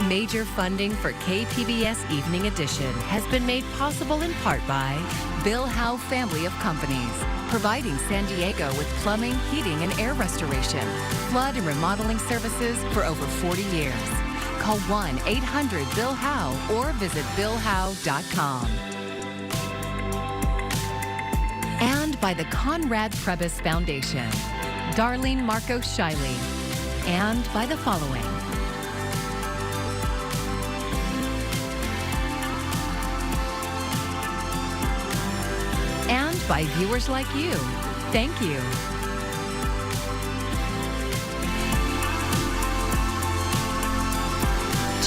Major funding for KPBS Evening Edition has been made possible in part by Bill Howe Family of Companies, providing San Diego with plumbing, heating, and air restoration, flood and remodeling services for over 40 years. Call 1-800-BILL-HOWE or visit billhowe.com. And by the Conrad Prebys Foundation, Darlene Marco Shiley, and by the following. And by viewers like you. Thank you.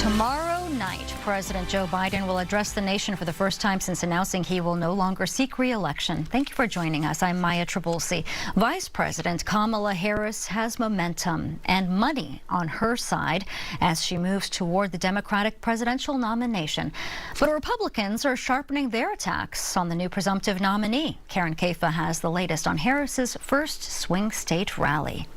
Tomorrow night, President Joe Biden will address the nation for the first time since announcing he will no longer seek re-election. Thank you for joining us. I'm Maya Trabulsi. Vice President Kamala Harris has momentum and money on her side as she moves toward the Democratic presidential nomination. But Republicans are sharpening their attacks on the new presumptive nominee. Karen Kaifa has the latest on Harris's first swing state rally.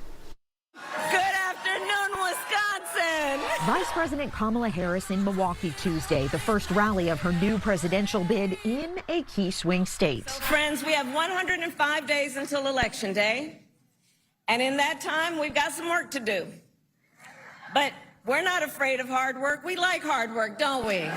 Vice President Kamala Harris in Milwaukee Tuesday, the first rally of her new presidential bid in a key swing state. Friends, we have 105 days until Election Day, and in that time, we've got some work to do. But we're not afraid of hard work. We like hard work, don't we?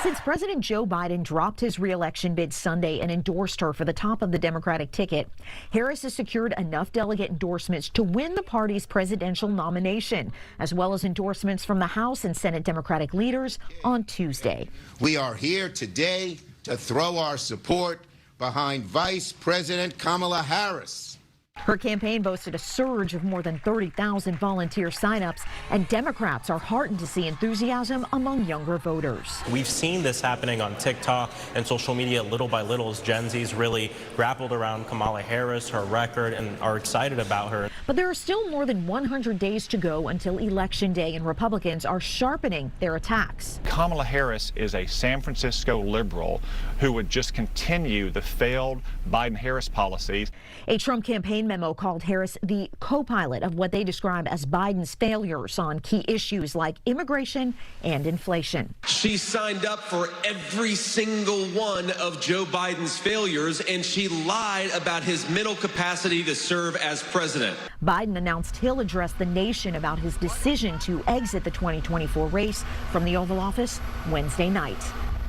Since President Joe Biden dropped his re-election bid Sunday and endorsed her for the top of the Democratic ticket, Harris has secured enough delegate endorsements to win the party's presidential nomination, as well as endorsements from the House and Senate Democratic leaders on Tuesday. We are here today to throw our support behind Vice President Kamala Harris. Her campaign boasted a surge of more than 30,000 volunteer signups, and Democrats are heartened to see enthusiasm among younger voters. We've seen this happening on TikTok and social media little by little as Gen Z's really grappled around Kamala Harris, her record, and are excited about her. But there are still more than 100 days to go until Election Day, and Republicans are sharpening their attacks. Kamala Harris is a San Francisco liberal who would just continue the failed Biden-Harris policies. A Trump campaign memo called Harris the co-pilot of what they describe as Biden's failures on key issues like immigration and inflation. She signed up for every single one of Joe Biden's failures, and she lied about his mental capacity to serve as president. Biden announced he'll address the nation about his decision to exit the 2024 race from the Oval Office Wednesday night.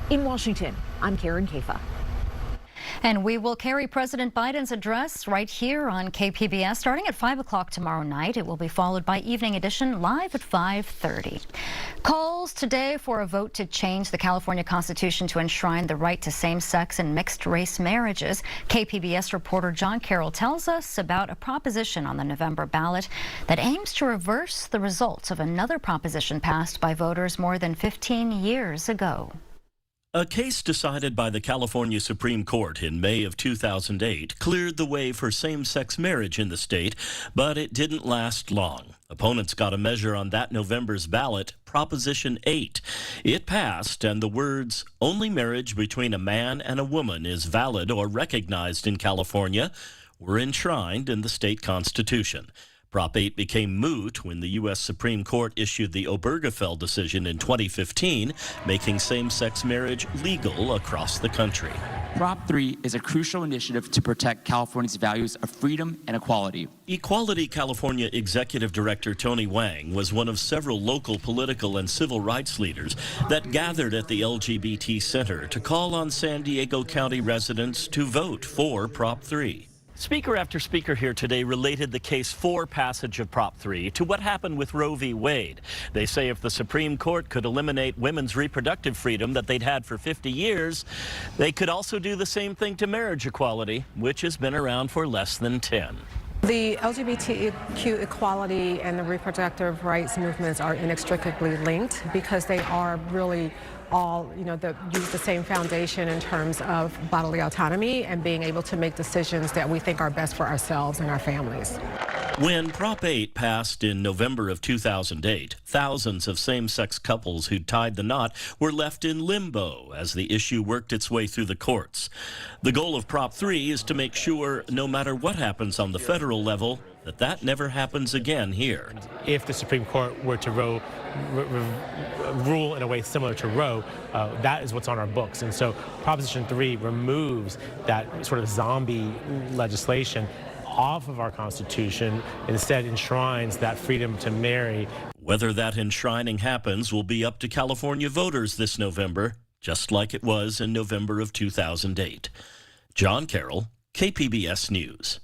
In Washington, I'm Karen Kaifa. And we will carry President Biden's address right here on KPBS starting at 5 o'clock tomorrow night. It will be followed by Evening Edition live at 5:30. Calls today for a vote to change the California Constitution to enshrine the right to same-sex and mixed-race marriages. KPBS reporter John Carroll tells us about a proposition on the November ballot that aims to reverse the results of another proposition passed by voters more than 15 years ago. A case decided by the California Supreme Court in May of 2008 cleared the way for same-sex marriage in the state, but it didn't last long. Opponents got a measure on that November's ballot, Proposition 8. It passed, and the words, "Only marriage between a man and a woman is valid or recognized in California," were enshrined in the state constitution. Prop 8 became moot when the U.S. Supreme Court issued the Obergefell decision in 2015, making same-sex marriage legal across the country. Prop 3 is a crucial initiative to protect California's values of freedom and equality. Equality California Executive Director Tony Wang was one of several local political and civil rights leaders that gathered at the LGBT Center to call on San Diego County residents to vote for Prop 3. Speaker after speaker here today related the case for passage of Prop 3 to what happened with Roe v. Wade. They say if the Supreme Court could eliminate women's reproductive freedom that they'd had for 50 years, they could also do the same thing to marriage equality, which has been around for less than 10. The LGBTQ equality and the reproductive rights movements are inextricably linked because they are really all, use the same foundation in terms of bodily autonomy and being able to make decisions that we think are best for ourselves and our families. When Prop 8 passed in November of 2008, thousands of same-sex couples who tied the knot were left in limbo as the issue worked its way through the courts. The goal of Prop 3 is to make sure, no matter what happens on the federal level, that never happens again here. If the Supreme Court were to rule in a way similar to Roe, that is what's on our books. And so Proposition 3 removes that sort of zombie legislation off of our Constitution, instead enshrines that freedom to marry. Whether that enshrining happens will be up to California voters this November, just like it was in November of 2008. John Carroll, KPBS News.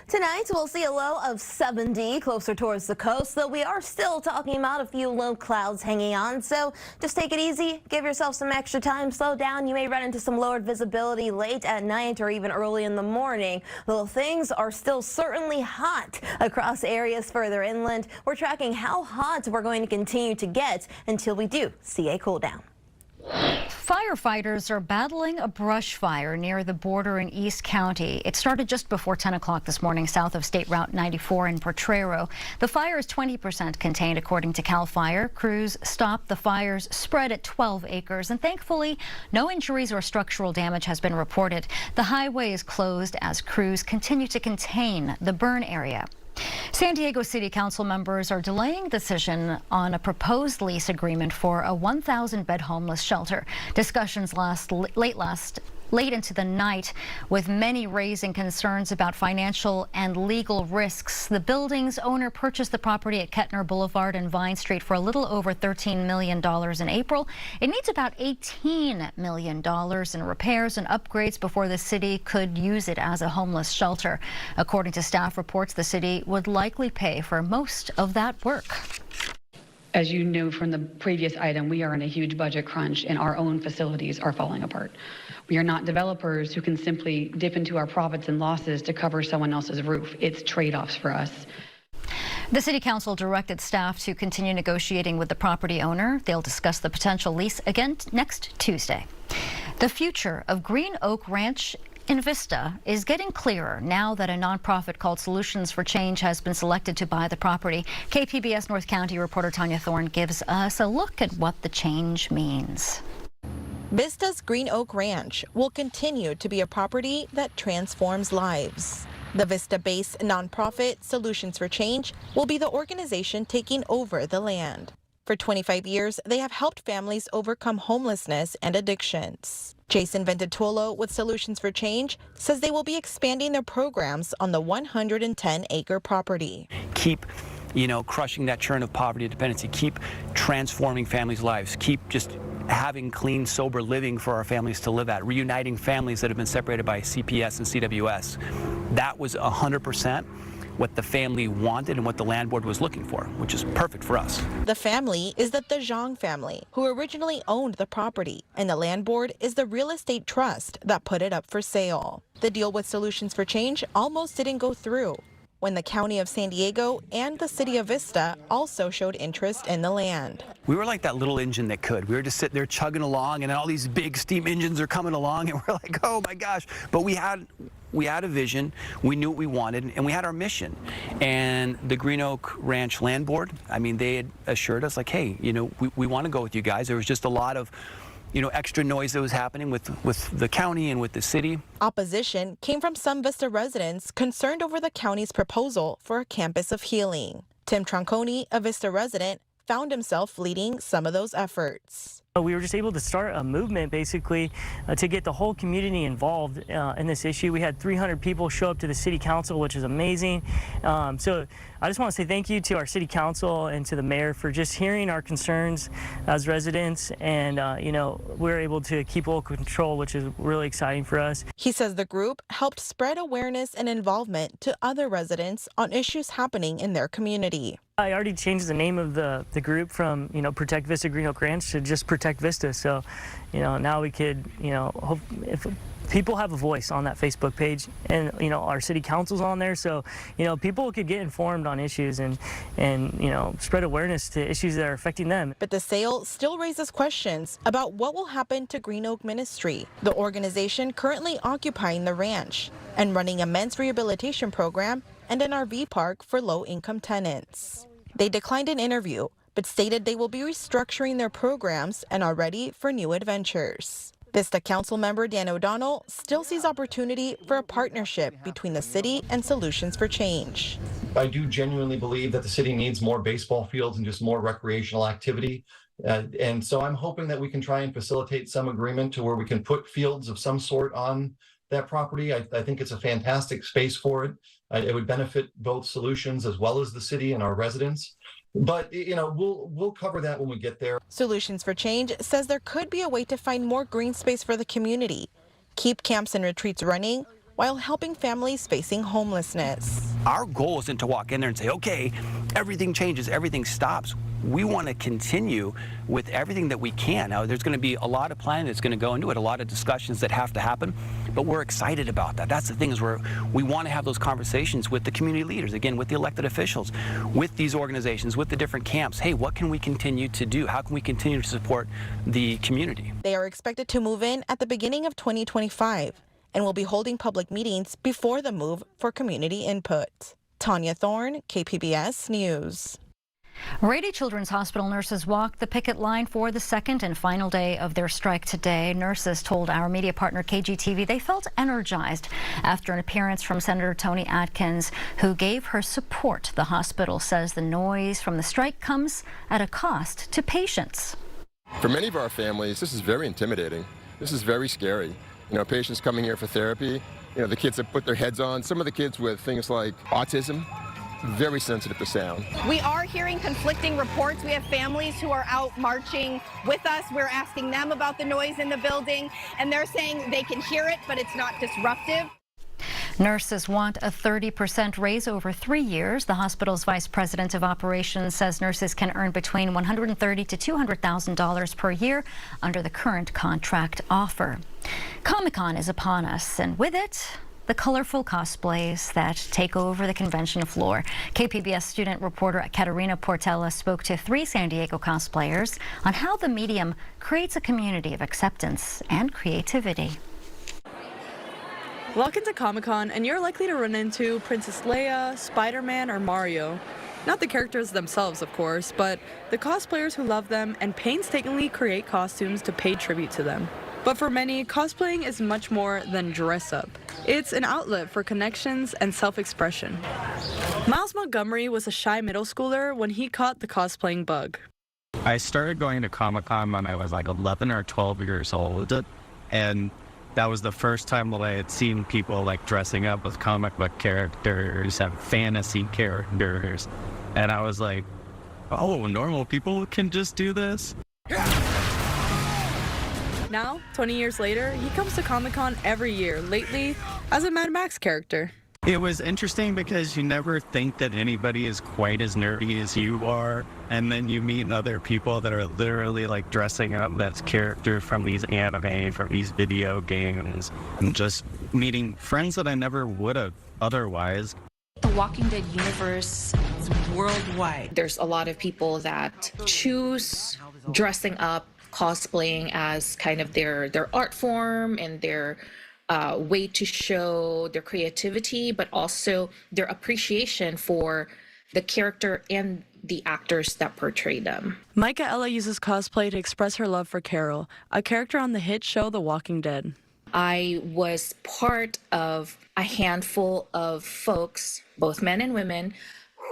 Tonight, we'll see a low of 70 closer towards the coast, though we are still talking about a few low clouds hanging on. So just take it easy, give yourself some extra time, slow down. You may run into some lowered visibility late at night or even early in the morning. Though things are still certainly hot across areas further inland. We're tracking how hot we're going to continue to get until we do see a cool down. Firefighters are battling a brush fire near the border in East County. It started just before 10 o'clock this morning south of State Route 94 in Potrero. The fire is 20% contained, according to CAL FIRE. Crews stopped the fire's spread at 12 acres, and thankfully, no injuries or structural damage has been reported. The highway is closed as crews continue to contain the burn area. San Diego City Council members are delaying a decision on a proposed lease agreement for a 1,000-bed homeless shelter. Discussions late into the night, with many raising concerns about financial and legal risks. The building's owner purchased the property at Kettner Boulevard and Vine Street for a little over $13 million in April. It needs about $18 million in repairs and upgrades before the city could use it as a homeless shelter. According to staff reports, the city would likely pay for most of that work. As you know from the previous item, we are in a huge budget crunch and our own facilities are falling apart. We are not developers who can simply dip into our profits and losses to cover someone else's roof. It's trade-offs for us. The City Council directed staff to continue negotiating with the property owner. They'll discuss the potential lease again next Tuesday. The future of Green Oak Ranch in Vista is getting clearer now that a nonprofit called Solutions for Change has been selected to buy the property. KPBS North County reporter Tanya Thorne gives us a look at what the change means. Vista's Green Oak Ranch will continue to be a property that transforms lives. The Vista-based nonprofit Solutions for Change will be the organization taking over the land. For 25 years, they have helped families overcome homelessness and addictions. Jason Ventituolo with Solutions for Change says they will be expanding their programs on the 110-acre property. Keep crushing that churn of poverty and dependency, keep transforming families' lives, keep just having clean, sober living for our families to live at, reuniting families that have been separated by CPS and CWS. That was 100% what the family wanted and what the land board was looking for, which is perfect for us. The family is the Zhang family, who originally owned the property, and the land board is the real estate trust that put it up for sale. The deal with Solutions for Change almost didn't go through when the County of San Diego and the City of Vista also showed interest in the land. We were like that little engine that could. We were just sitting there chugging along, and all these big steam engines are coming along, and we're like, oh my gosh. But we had a vision, we knew what we wanted, and we had our mission. And the Green Oak Ranch Land Board, they had assured us, like, hey, we want to go with you guys. There was just a lot of extra noise that was happening with the county and with the city. Opposition came from some Vista residents concerned over the county's proposal for a campus of healing. Tim Tronconi, a Vista resident, found himself leading some of those efforts. We were just able to start a movement basically to get the whole community involved in this issue. We had 300 people show up to the city council, which is amazing. So I just want to say thank you to our city council and to the mayor for just hearing our concerns as residents, and we're able to keep local control, which is really exciting for us. He says the group helped spread awareness and involvement to other residents on issues happening in their community. I already changed the name of the group from, Protect Vista Green Oak Ranch to just Protect Vista. So, now we could, hope if people have a voice on that Facebook page, and, our city council's on there. So, people could get informed on issues and spread awareness to issues that are affecting them. But the sale still raises questions about what will happen to Green Oak Ministry, the organization currently occupying the ranch and running a men's rehabilitation program and an RV park for low-income tenants. They declined an interview, but stated they will be restructuring their programs and are ready for new adventures. Vista Council member Dan O'Donnell still sees opportunity for a partnership between the city and Solutions for Change. I do genuinely believe that the city needs more baseball fields and just more recreational activity. And so I'm hoping that we can try and facilitate some agreement to where we can put fields of some sort on that property. I think it's a fantastic space for it. It would benefit both Solutions as well as the city and our residents. But, you know, we'll cover that when we get there. Solutions for Change says there could be a way to find more green space for the community, keep camps and retreats running, while helping families facing homelessness. Our goal isn't to walk in there and say, okay, everything changes, everything stops. We want to continue with everything that we can. Now, there's going to be a lot of planning that's going to go into it, a lot of discussions that have to happen, but we're excited about that. That's the thing, is we want to have those conversations with the community leaders, again, with the elected officials, with these organizations, with the different camps. Hey, what can we continue to do? How can we continue to support the community? They are expected to move in at the beginning of 2025 and will be holding public meetings before the move for community input. Tanya Thorne, KPBS News. Rady Children's Hospital nurses walked the picket line for the second and final day of their strike today. Nurses told our media partner KGTV they felt energized after an appearance from Senator Toni Atkins, who gave her support. The hospital says the noise from the strike comes at a cost to patients. For many of our families, this is very intimidating. This is very scary. You know, patients coming here for therapy, you know, the kids that put their heads on, some of the kids with things like autism, very sensitive to sound. We are hearing conflicting reports. We have families who are out marching with us. We're asking them about the noise in the building, and they're saying they can hear it, but it's not disruptive. Nurses want a 30% raise over 3 years. The hospital's vice president of operations says nurses can earn between $130,000 to $200,000 per year under the current contract offer. Comic-Con is upon us, and with it, the colorful cosplays that take over the convention floor. KPBS student reporter Katerina Portela spoke to 3 San Diego cosplayers on how the medium creates a community of acceptance and creativity. Walk into Comic-Con and you're likely to run into Princess Leia, Spider-Man, or Mario. Not the characters themselves, of course, but the cosplayers who love them and painstakingly create costumes to pay tribute to them. But for many, cosplaying is much more than dress up. It's an outlet for connections and self-expression. Miles Montgomery was a shy middle schooler when he caught the cosplaying bug. I started going to Comic-Con when I was like 11 or 12 years old, and that was the first time that I had seen people like dressing up with comic book characters and fantasy characters, and I was like, oh, normal people can just do this? Now, 20 years later, he comes to Comic-Con every year, lately as a Mad Max character. It was interesting because you never think that anybody is quite as nerdy as you are, and then you meet other people that are literally like dressing up as characters from these anime, from these video games, and just meeting friends that I never would have otherwise. The Walking Dead universe is worldwide. There's a lot of people that choose dressing up, cosplaying as kind of their art form and their way to show their creativity, but also their appreciation for the character and the actors that portray them. Micaela uses cosplay to express her love for Carol, a character on the hit show The Walking Dead. I was part of a handful of folks, both men and women,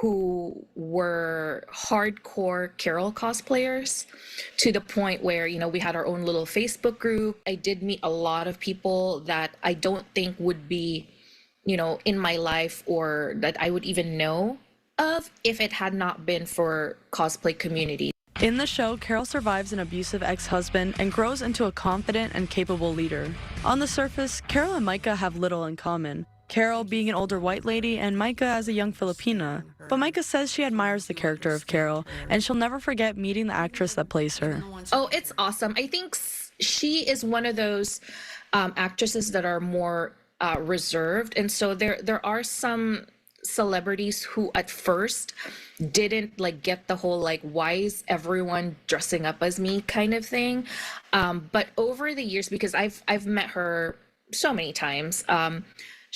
who were hardcore Carol cosplayers, to the point where, you know, we had our own little Facebook group. I did meet a lot of people that I don't think would be, you know, in my life or that I would even know of if it had not been for cosplay community. In the show, Carol survives an abusive ex-husband and grows into a confident and capable leader. On the surface, Carol and Micah have little in common. Carol being an older white lady and Micah as a young Filipina. But Micah says she admires the character of Carol, and she'll never forget meeting the actress that plays her. Oh, it's awesome. I think she is one of those actresses that are more reserved. And so there are some celebrities who at first didn't like get the whole like, why is everyone dressing up as me kind of thing. But over the years, because I've met her so many times,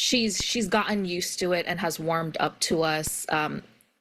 she's gotten used to it and has warmed up to us.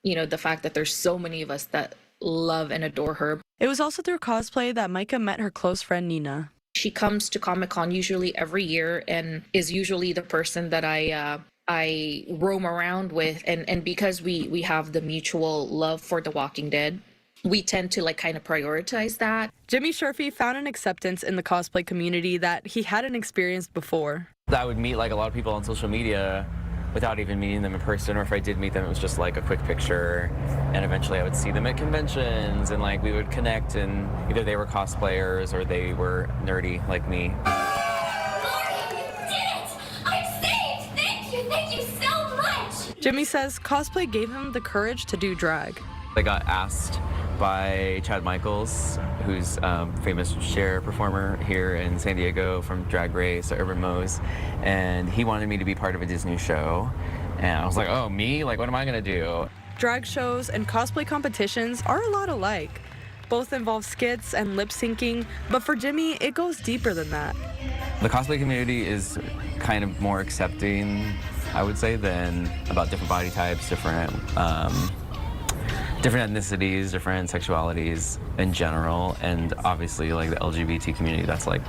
You know, the fact that there's so many of us that love and adore her. It was also through cosplay that Micah met her close friend Nina. She comes to Comic-Con usually every year and is usually the person that I roam around with, and because we have the mutual love for The Walking Dead, we tend to like kind of prioritize that. Jimmy Sherfy found an acceptance in the cosplay community that he hadn't experienced before. I would meet like a lot of people on social media without even meeting them in person, or if I did meet them, it was just like a quick picture, and eventually I would see them at conventions and like we would connect, and either they were cosplayers or they were nerdy like me. Jimmy says cosplay gave him the courage to do drag. I got asked by Chad Michaels, who's a famous Cher performer here in San Diego from Drag Race, Urban Moe's, and he wanted me to be part of a Disney show. And I was like, oh, me? Like, what am I gonna do? Drag shows and cosplay competitions are a lot alike. Both involve skits and lip syncing, but for Jimmy, it goes deeper than that. The cosplay community is kind of more accepting, I would say, than about different body types, different ethnicities, different sexualities in general, and obviously like the LGBT community, that's like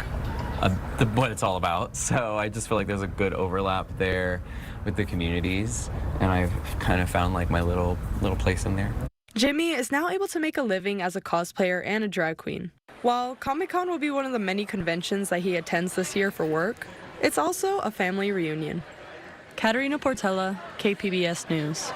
what it's all about. So I just feel like there's a good overlap there with the communities, and I've kind of found like my little place in there. Jimmy is now able to make a living as a cosplayer and a drag queen. While Comic-Con will be one of the many conventions that he attends this year for work, it's also a family reunion. Katerina Portela, KPBS News.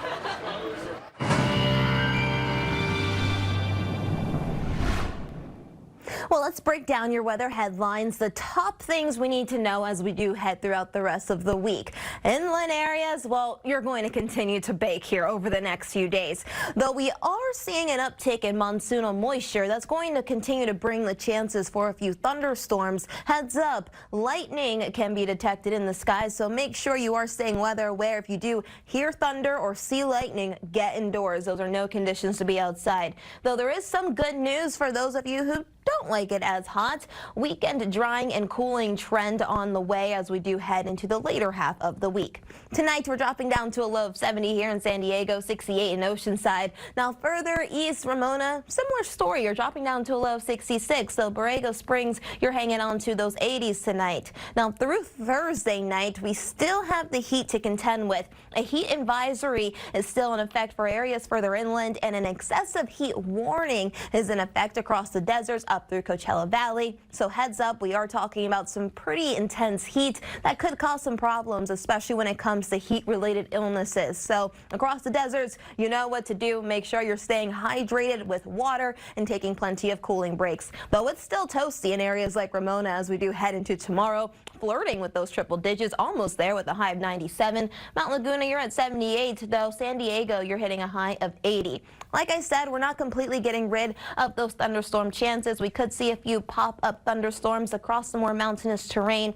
Well, let's break down your weather headlines, the top things we need to know as we do head throughout the rest of the week. Inland areas, well, you're going to continue to bake here over the next few days. Though we are seeing an uptick in monsoonal moisture, that's going to continue to bring the chances for a few thunderstorms. Heads up, lightning can be detected in the skies, so make sure you are staying weather aware. If you do hear thunder or see lightning, get indoors. Those are no conditions to be outside. Though there is some good news for those of you who don't like it as hot. Weekend drying and cooling trend on the way as we do head into the later half of the week. Tonight we're dropping down to a low of 70 here in San Diego, 68 in Oceanside. Now further east, Ramona, similar story. You're dropping down to a low of 66. So Borrego Springs, you're hanging on to those 80s tonight. Now through Thursday night, we still have the heat to contend with. A heat advisory is still in effect for areas further inland, and an excessive heat warning is in effect across the deserts up through Coachella Valley. So heads up, we are talking about some pretty intense heat that could cause some problems, especially when it comes to heat-related illnesses. So across the deserts, you know what to do. Make sure you're staying hydrated with water and taking plenty of cooling breaks. Though it's still toasty in areas like Ramona as we do head into tomorrow, flirting with those triple digits, almost there with a high of 97. Mount Laguna, you're at 78, though San Diego, you're hitting a high of 80. Like I said, we're not completely getting rid of those thunderstorm chances. We could see a few pop-up thunderstorms across the more mountainous terrain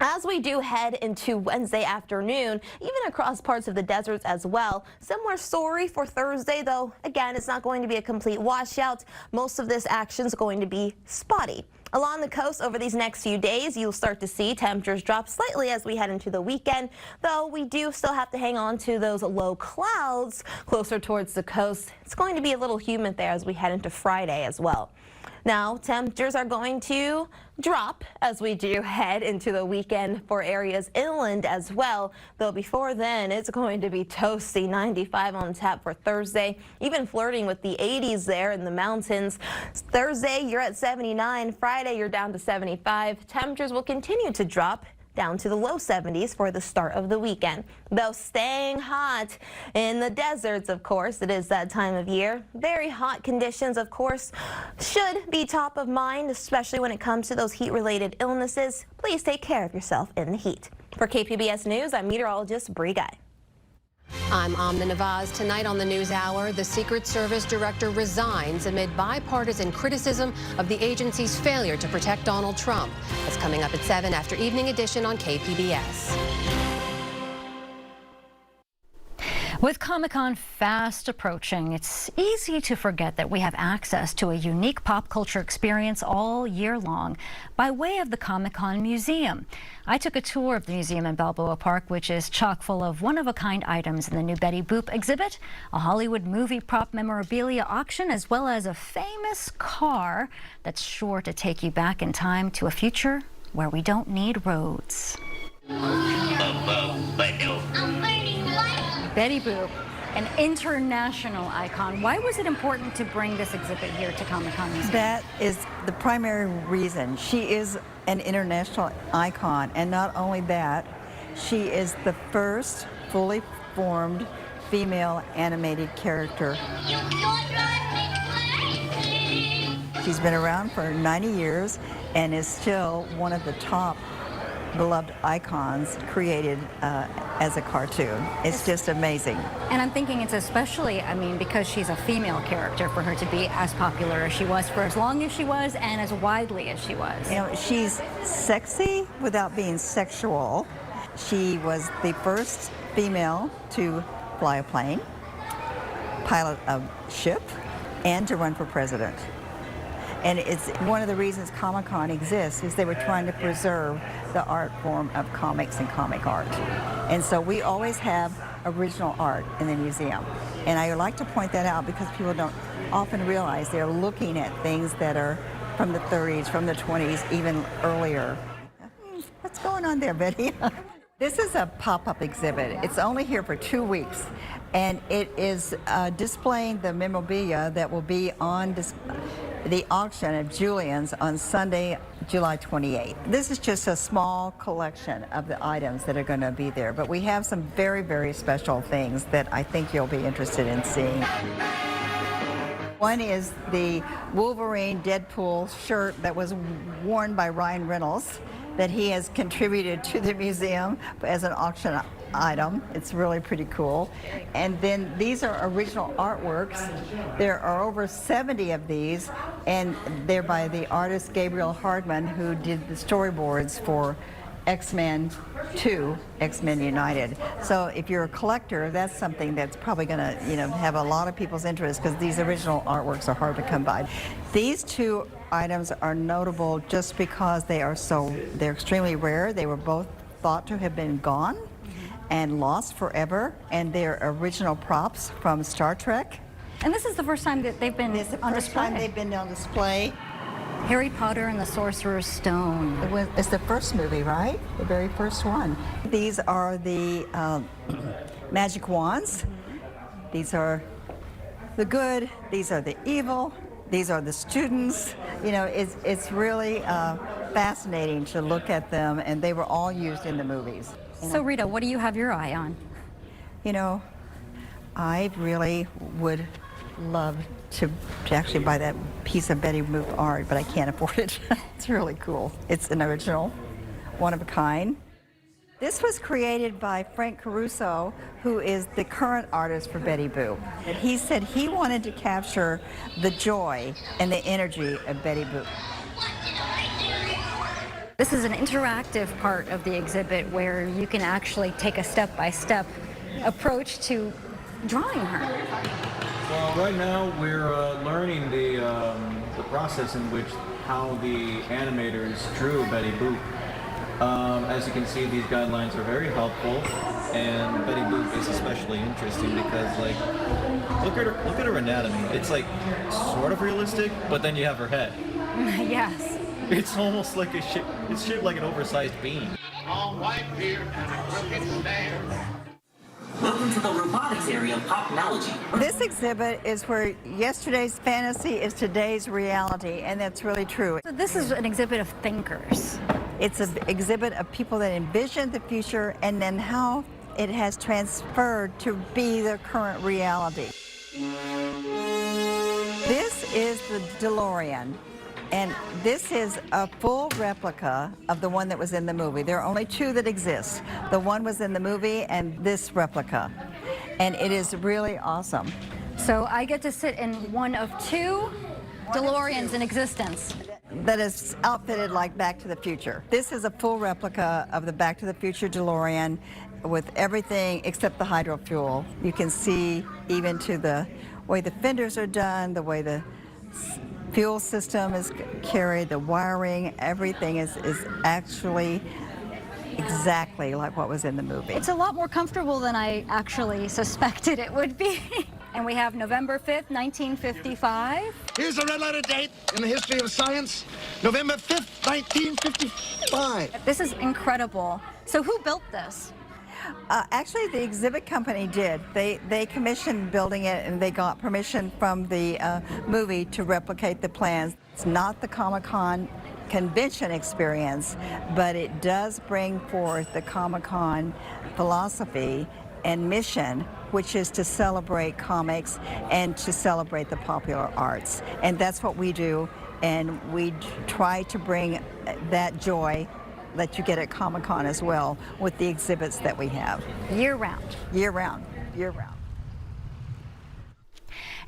as we do head into Wednesday afternoon, even across parts of the deserts as well. Similar story for Thursday, though, again, it's not going to be a complete washout. Most of this action is going to be spotty. Along the coast over these next few days, you'll start to see temperatures drop slightly as we head into the weekend, though we do still have to hang on to those low clouds closer towards the coast. It's going to be a little humid there as we head into Friday as well. Now, temperatures are going to drop as we do head into the weekend for areas inland as well, though before then it's going to be toasty. 95 on tap for Thursday, even flirting with the 80s there in the mountains. Thursday, you're at 79. Friday, you're down to 75. Temperatures will continue to drop down to the low 70s for the start of the weekend. Though staying hot in the deserts, of course, it is that time of year. Very hot conditions, of course, should be top of mind, especially when it comes to those heat-related illnesses. Please take care of yourself in the heat. For KPBS News, I'm meteorologist Bree Guy. I'm Amna Nawaz. Tonight on the News Hour, the Secret Service director resigns amid bipartisan criticism of the agency's failure to protect Donald Trump. That's coming up at 7 after Evening Edition on KPBS. With Comic-Con fast approaching, it's easy to forget that we have access to a unique pop culture experience all year long by way of the Comic-Con Museum. I took a tour of the museum in Balboa Park, which is chock full of one-of-a-kind items in the new Betty Boop exhibit, a Hollywood movie prop memorabilia auction, as well as a famous car that's sure to take you back in time to a future where we don't need roads. Betty Boop, an international icon. Why was it important to bring this exhibit here to Comic-Con Museum? That is the primary reason. She is an international icon, and not only that, she is the first fully formed female animated character. She's been around for 90 years and is still one of the top beloved icons created as a cartoon. It's just amazing. And I'm thinking it's especially, because she's a female character, for her to be as popular as she was for as long as she was and as widely as she was. You know, she's sexy without being sexual. She was the first female to fly a plane, pilot a ship, and to run for president. And it's one of the reasons Comic-Con exists is they were trying to preserve the art form of comics and comic art. And so we always have original art in the museum. And I like to point that out because people don't often realize they're looking at things that are from the 30s, from the 20s, even earlier. What's going on there, Betty? This is a pop-up exhibit. It's only here for 2 weeks. And it is displaying the memorabilia that will be on the auction at Julian's on Sunday, July 28th. This is just a small collection of the items that are going to be there, but we have some very, very special things that I think you'll be interested in seeing. One is the Wolverine Deadpool shirt that was worn by Ryan Reynolds that he has contributed to the museum as an auction item. It's really pretty cool. And then these are original artworks. There are over 70 of these, and they're by the artist Gabriel Hardman, who did the storyboards for X-Men 2, X-Men United. So if you're a collector, that's something that's probably going to, have a lot of people's interest because these original artworks are hard to come by. These two items are notable just because they're extremely rare. They were both thought to have been gone and lost forever, and they're original props from Star Trek. And this is the first time that they've been on display. They've been on display. Harry Potter and the Sorcerer's Stone. It's the first movie, right? The very first one. These are the magic wands. These are the good. These are the evil. These are the students. It's really fascinating to look at them, and they were all used in the movies. So Rita, what do you have your eye on? I really would love to actually buy that piece of Betty Boop art, but I can't afford it. It's really cool. It's an original, one of a kind. This was created by Frank Caruso, who is the current artist for Betty Boop. And he said he wanted to capture the joy and the energy of Betty Boop. This is an interactive part of the exhibit where you can actually take a step-by-step approach to drawing her. Well, right now we're learning the process in which how the animators drew Betty Boop. As you can see, these guidelines are very helpful, and Betty Boop is especially interesting because, look at her anatomy. It's sort of realistic, but then you have her head. Yes. It's almost like it's shaped like an oversized bean. All white beard and a crooked stare. Welcome to the robotics area of Popnology. This exhibit is where yesterday's fantasy is today's reality, and that's really true. So this is an exhibit of thinkers. It's an exhibit of people that envisioned the future and then how it has transferred to be their current reality. This is the DeLorean. And this is a full replica of the one that was in the movie. There are only two that exist. The one was in the movie and this replica. And it is really awesome. So I get to sit in one of two DeLoreans in existence. That is outfitted like Back to the Future. This is a full replica of the Back to the Future DeLorean, with everything except the hydro fuel. You can see even to the way the fenders are done, the way the fuel system is carried, the wiring, everything is actually exactly like what was in the movie. It's a lot more comfortable than I actually suspected it would be. And we have November 5th, 1955. Here's a red letter date in the history of science, November 5th, 1955. This is incredible. So who built this? Actually, the exhibit company did. They commissioned building it, and they got permission from the movie to replicate the plans. It's not the Comic-Con convention experience, but it does bring forth the Comic-Con philosophy and mission, which is to celebrate comics and to celebrate the popular arts. And that's what we do, and we try to bring that joy that you get at Comic-Con as well with the exhibits that we have. Year round. Year round. Year round.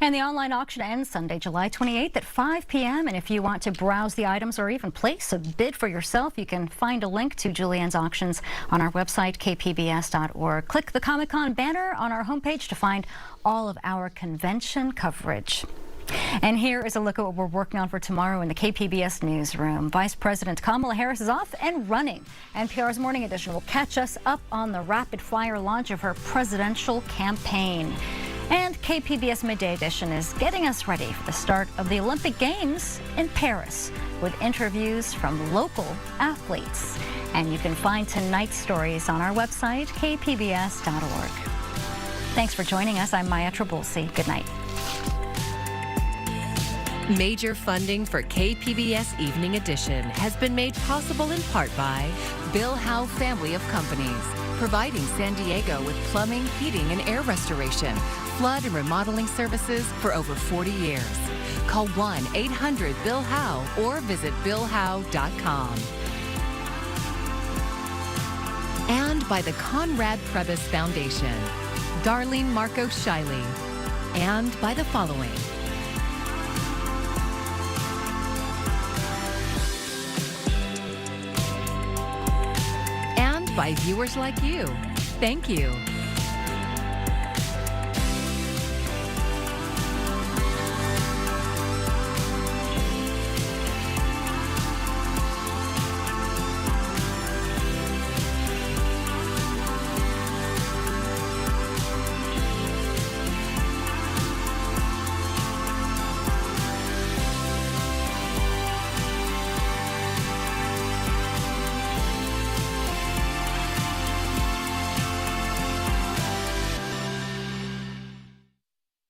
And the online auction ends Sunday, July 28th at 5 p.m. And if you want to browse the items or even place a bid for yourself, you can find a link to Julianne's auctions on our website, kpbs.org. Click the Comic-Con banner on our homepage to find all of our convention coverage. And here is a look at what we're working on for tomorrow in the KPBS newsroom. Vice President Kamala Harris is off and running. NPR's Morning Edition will catch us up on the rapid-fire launch of her presidential campaign. And KPBS Midday Edition is getting us ready for the start of the Olympic Games in Paris with interviews from local athletes. And you can find tonight's stories on our website, kpbs.org. Thanks for joining us. I'm Maya Trabulsi. Good night. Major funding for KPBS Evening Edition has been made possible in part by Bill Howe Family of Companies, providing San Diego with plumbing, heating, and air restoration, flood and remodeling services for over 40 years. Call 1-800-BILL-HOWE or visit billhowe.com. And by the Conrad Prebys Foundation, Darlene Marco Shiley, and by the following. By viewers like you. Thank you.